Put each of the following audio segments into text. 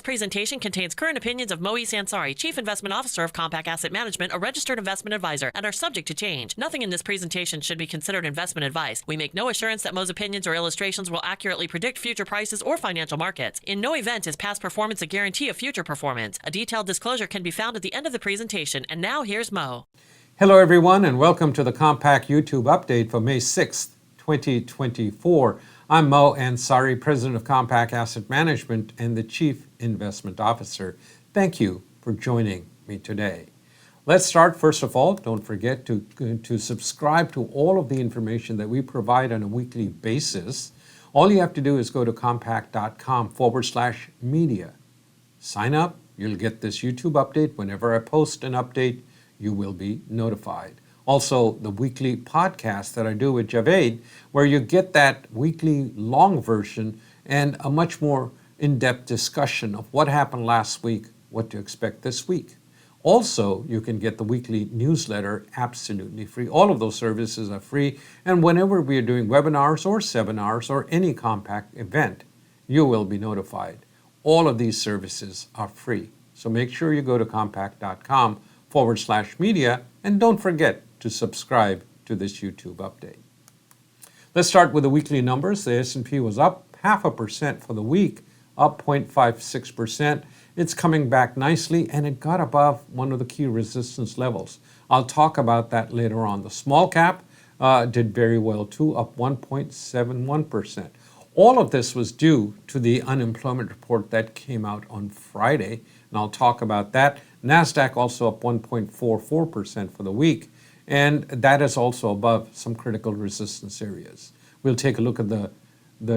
presentation contains current opinions of Moise Ansari, Chief Investment Officer of Compak Asset Management, a registered investment advisor, and are subject to change. Nothing in this presentation should be considered investment advice. We make no assurance that Mo's opinions or illustrations will accurately predict future prices or financial markets. In no event is past performance a guarantee of future performance. A detailed disclosure can be found at the end of the presentation. And now here's Mo. Hello everyone, and welcome to the Compak YouTube update for May 6th, 2024. I'm Mo Ansari, President of Compak Asset Management and the Chief Investment Officer. Thank you for joining me today. Let's start, first of all, don't forget to subscribe to all of the information that we provide on a weekly basis. All you have to do is go to compak.com/media. Sign up, you'll get this YouTube update. Whenever I post an update, you will be notified. Also, the weekly podcast that I do with Javed, where you get that weekly long version and a much more in-depth discussion of what happened last week, what to expect this week. Also, you can get the weekly newsletter absolutely free. All of those services are free, and whenever we are doing webinars or seminars or any Compak event, you will be notified. All of these services are free. So make sure you go to compak.com/media, and don't forget to subscribe to this YouTube update. Let's start with the weekly numbers. The S&P was up 0.5% for the week, up 0.56%. It's coming back nicely, and it got above one of the key resistance levels. I'll talk about that later on. The small cap did very well too, up 1.71%. All of this was due to the unemployment report that came out on Friday, and I'll talk about that. NASDAQ also up 1.44% for the week, and that is also above some critical resistance areas. We'll take a look at the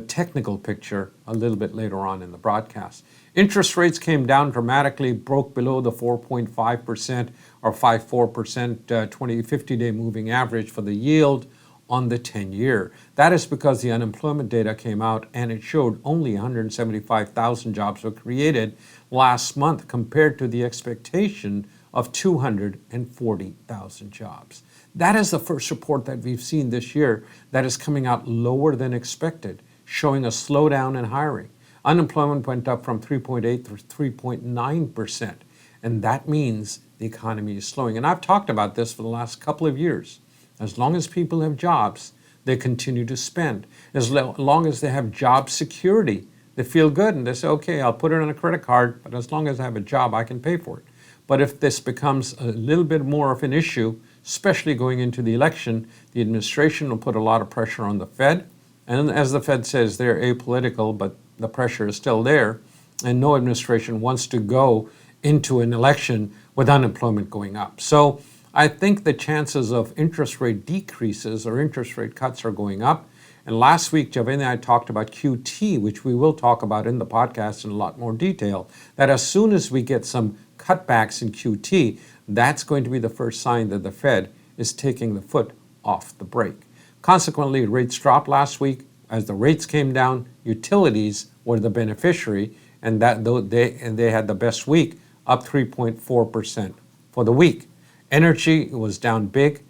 technical picture a little bit later on in the broadcast. Interest rates came down dramatically, broke below the 4.5% or 5.4% 50-day moving average for the yield on the 10-year. That is because the unemployment data came out and it showed only 175,000 jobs were created last month compared to the expectation of 240,000 jobs. That is the first report that we've seen this year that is coming out lower than expected, showing a slowdown in hiring. Unemployment went up from 3.8 to 3.9%, and that means the economy is slowing. And I've talked about this for the last couple of years. As long as people have jobs, they continue to spend. As long as they have job security, they feel good and they say, okay, I'll put it on a credit card, but as long as I have a job, I can pay for it. But if this becomes a little bit more of an issue, especially going into the election, the administration will put a lot of pressure on the Fed. And as the Fed says, they're apolitical, but the pressure is still there. And no administration wants to go into an election with unemployment going up. So I think the chances of interest rate decreases or interest rate cuts are going up. And last week, Javed and I talked about QT, which we will talk about in the podcast in a lot more detail, that as soon as we get some cutbacks in QT, that's going to be the first sign that the Fed is taking the foot off the brake. Consequently, rates dropped last week. As the rates came down, utilities were the beneficiary, and they had the best week, up 3.4% for the week. Energy was down big.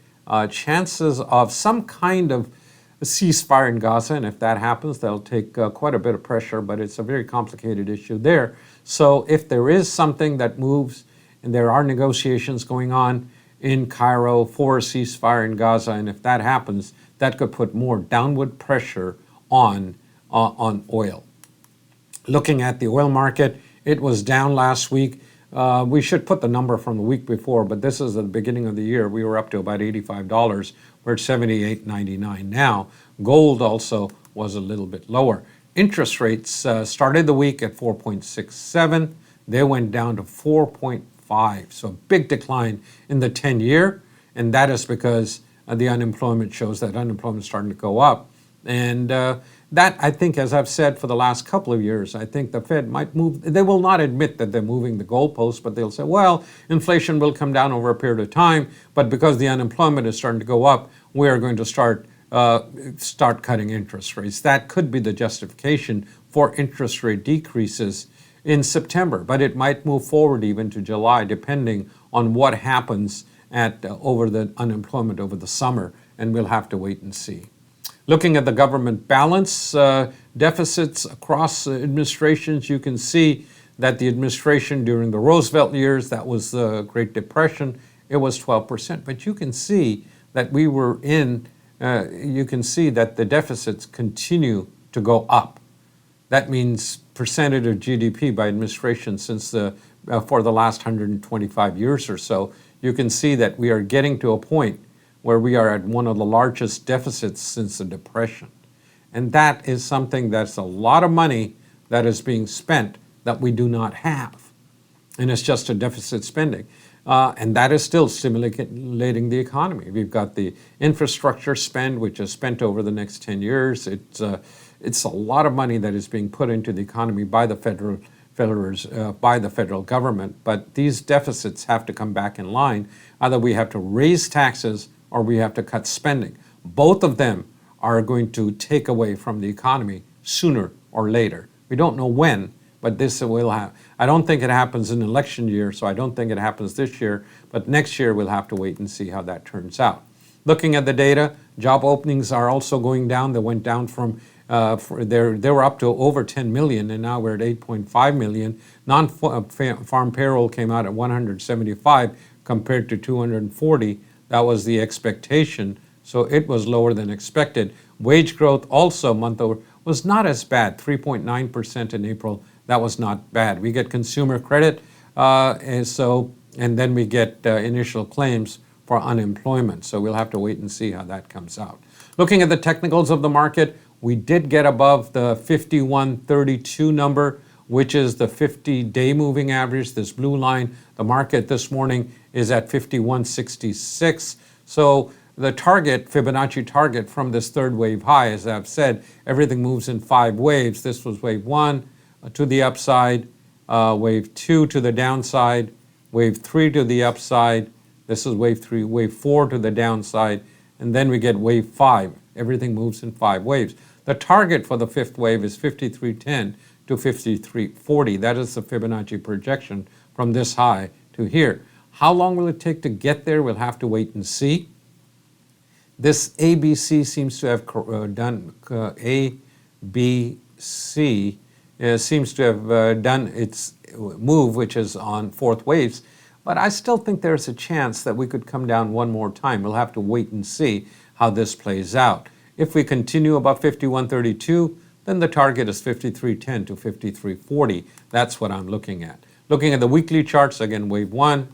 Chances of some kind of a ceasefire in Gaza, and if that happens, that'll take quite a bit of pressure, but it's a very complicated issue there. So if there is something that moves, and there are negotiations going on in Cairo for a ceasefire in Gaza, and if that happens, that could put more downward pressure on oil. Looking at the oil market, it was down last week. We should put the number from the week before, but this is the beginning of the year. We were up to about $85. We're at $78.99 now. Gold also was a little bit lower. Interest rates started the week at 4.67. They went down to 4.5. So a big decline in the 10-year, and that is because the unemployment shows that unemployment is starting to go up. And that, I think, as I've said for the last couple of years, I think the Fed might move. They will not admit that they're moving the goalposts, but they'll say, well, inflation will come down over a period of time, but because the unemployment is starting to go up, we are going to start cutting interest rates. That could be the justification for interest rate decreases in September, but it might move forward even to July, depending on what happens over the unemployment over the summer, and we'll have to wait and see. Looking at the government balance deficits across administrations, you can see that the administration during the Roosevelt years, that was the Great Depression, it was 12%. But you can see that we were in, you can see that the deficits continue to go up. That means percentage of GDP by administration since for the last 125 years or so. You can see that we are getting to a point where we are at one of the largest deficits since the Depression. And that is something that's a lot of money that is being spent that we do not have. And it's just a deficit spending. And that is still stimulating the economy. We've got the infrastructure spend, which is spent over the next 10 years. It's a lot of money that is being put into the economy by the federal government. But these deficits have to come back in line. Either we have to raise taxes or we have to cut spending. Both of them are going to take away from the economy sooner or later. We don't know when, but this will happen. I don't think it happens in election year, so I don't think it happens this year, but next year we'll have to wait and see how that turns out. Looking at the data, job openings are also going down. They went down from, they were up to over 10 million, and now we're at 8.5 million. Non-farm payroll came out at 175 compared to 240. That was the expectation, so it was lower than expected. Wage growth also month over was not as bad, 3.9% in April. That was not bad. We get consumer credit, and then we get initial claims for unemployment. So we'll have to wait and see how that comes out. Looking at the technicals of the market, we did get above the 5132 number, which is the 50-day moving average. This blue line, the market this morning is at 5166. So the target, Fibonacci target from this third wave high, as I've said, everything moves in 5 waves. This was wave 1 to the upside, wave 2 to the downside, wave 3 to the upside. This is wave 3, wave 4 to the downside, and then we get wave 5. Everything moves in 5 waves. The target for the 5th wave is 5310 to 5340. That is the Fibonacci projection from this high to here. How long will it take to get there? We'll have to wait and see. This ABC seems to have done, ABC seems to have done its move, which is on 4th waves. But I still think there's a chance that we could come down one more time. We'll have to wait and see how this plays out. If we continue above 5132, then the target is 5310 to 5340. That's what I'm looking at. Looking at the weekly charts, again, wave 1,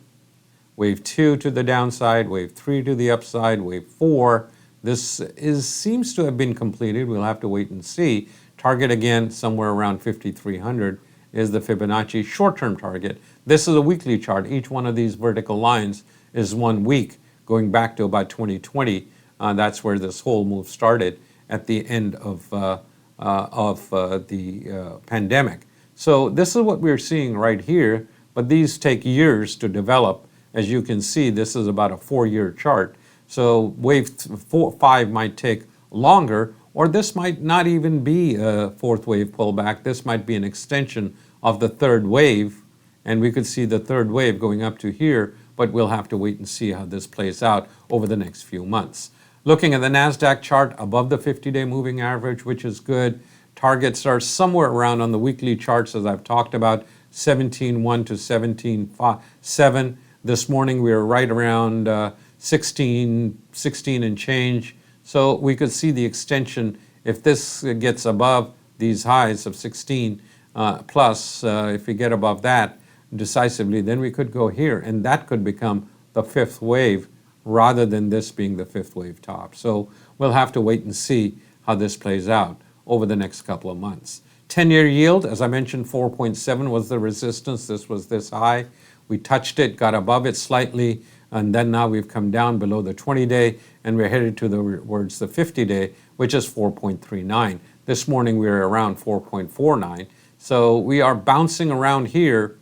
wave 2 to the downside, wave 3 to the upside, wave 4. This seems to have been completed. We'll have to wait and see. Target again, somewhere around 5300 is the Fibonacci short-term target. This is a weekly chart. Each one of these vertical lines is 1 week, going back to about 2020. That's where this whole move started at the end of the pandemic. So this is what we're seeing right here, but these take years to develop. As you can see, this is about a 4-year chart. So wave 5 might take longer, or this might not even be a 4th wave pullback. This might be an extension of the 3rd wave, and we could see the 3rd wave going up to here, but we'll have to wait and see how this plays out over the next few months. Looking at the NASDAQ chart, above the 50-day moving average, which is good. Targets are somewhere around on the weekly charts, as I've talked about, 17.1 to 17.7. This morning we were right around 16 and change. So we could see the extension. If this gets above these highs of 16 plus, if we get above that decisively, then we could go here, and that could become the 5th wave rather than this being the 5th wave top. So we'll have to wait and see how this plays out over the next couple of months. 10-year yield, as I mentioned, 4.7 was the resistance. This was this high. We touched it, got above it slightly, and then now we've come down below the 20-day, and we're headed towards the 50-day, which is 4.39. This morning we were around 4.49. So we are bouncing around here,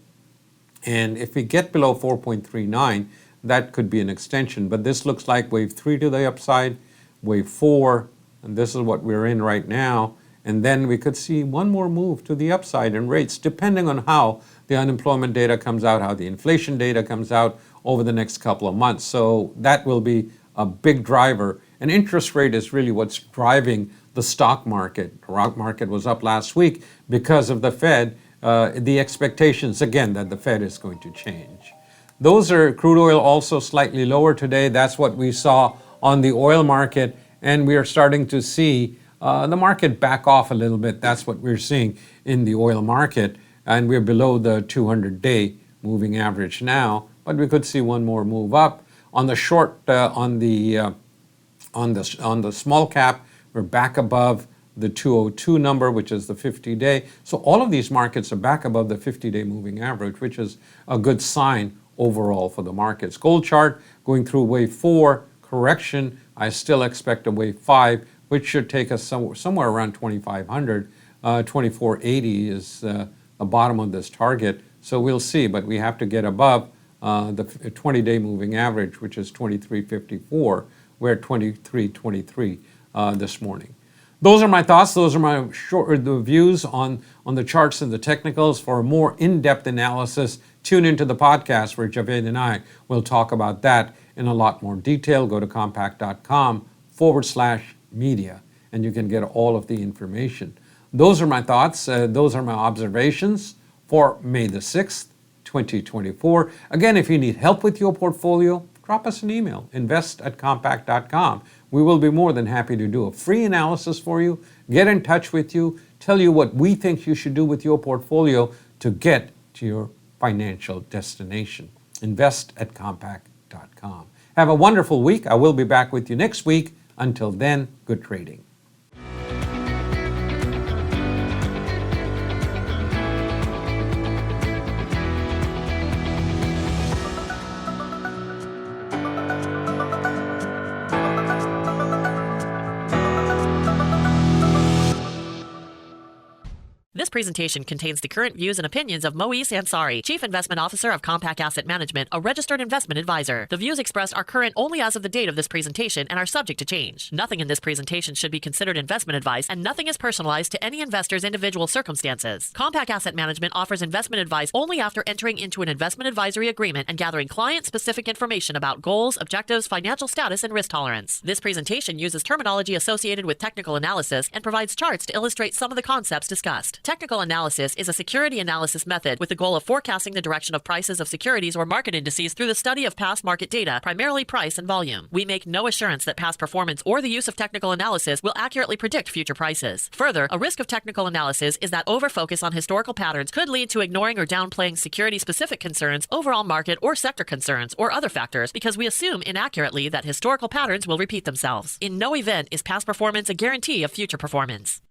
and if we get below 4.39, that could be an extension. But this looks like wave 3 to the upside, wave 4, and this is what we're in right now. And then we could see one more move to the upside in rates, depending on how the unemployment data comes out, how the inflation data comes out over the next couple of months. So that will be a big driver. And interest rate is really what's driving the stock market. The stock market was up last week because of the Fed the expectations, again, that the Fed is going to change. Those are crude oil also slightly lower today. That's what we saw on the oil market, and we are starting to see the market back off a little bit. That's what we're seeing in the oil market, and we're below the 200-day moving average now, but we could see one more move up. On the short, on the small cap, we're back above the 202 number, which is the 50-day. So all of these markets are back above the 50-day moving average, which is a good sign overall for the markets. Gold chart going through wave 4 correction. I still expect a wave 5, which should take us somewhere around 2,500. 2480 is the bottom of this target. So we'll see, but we have to get above the 20-day moving average, which is 2354. We're at 2323 this morning. Those are my thoughts. Those are my the views on the charts and the technicals. For a more in-depth analysis, tune into the podcast where Javed and I will talk about that in a lot more detail. Go to compak.com/media and you can get all of the information. Those are my thoughts. Those are my observations for May the 6th, 2024. Again, if you need help with your portfolio, drop us an email, invest@compak.com. We will be more than happy to do a free analysis for you, get in touch with you, tell you what we think you should do with your portfolio to get to your financial destination. Invest@compak.com. Have a wonderful week. I will be back with you next week. Until then, good trading. This presentation contains the current views and opinions of Moise Ansari, Chief Investment Officer of Compak Asset Management, a registered investment advisor. The views expressed are current only as of the date of this presentation and are subject to change. Nothing in this presentation should be considered investment advice, and nothing is personalized to any investor's individual circumstances. Compak Asset Management offers investment advice only after entering into an investment advisory agreement and gathering client-specific information about goals, objectives, financial status, and risk tolerance. This presentation uses terminology associated with technical analysis and provides charts to illustrate some of the concepts discussed. Technical analysis is a security analysis method with the goal of forecasting the direction of prices of securities or market indices through the study of past market data, primarily price and volume. We make no assurance that past performance or the use of technical analysis will accurately predict future prices. Further, a risk of technical analysis is that overfocus on historical patterns could lead to ignoring or downplaying security-specific concerns, overall market or sector concerns, or other factors because we assume inaccurately that historical patterns will repeat themselves. In no event is past performance a guarantee of future performance.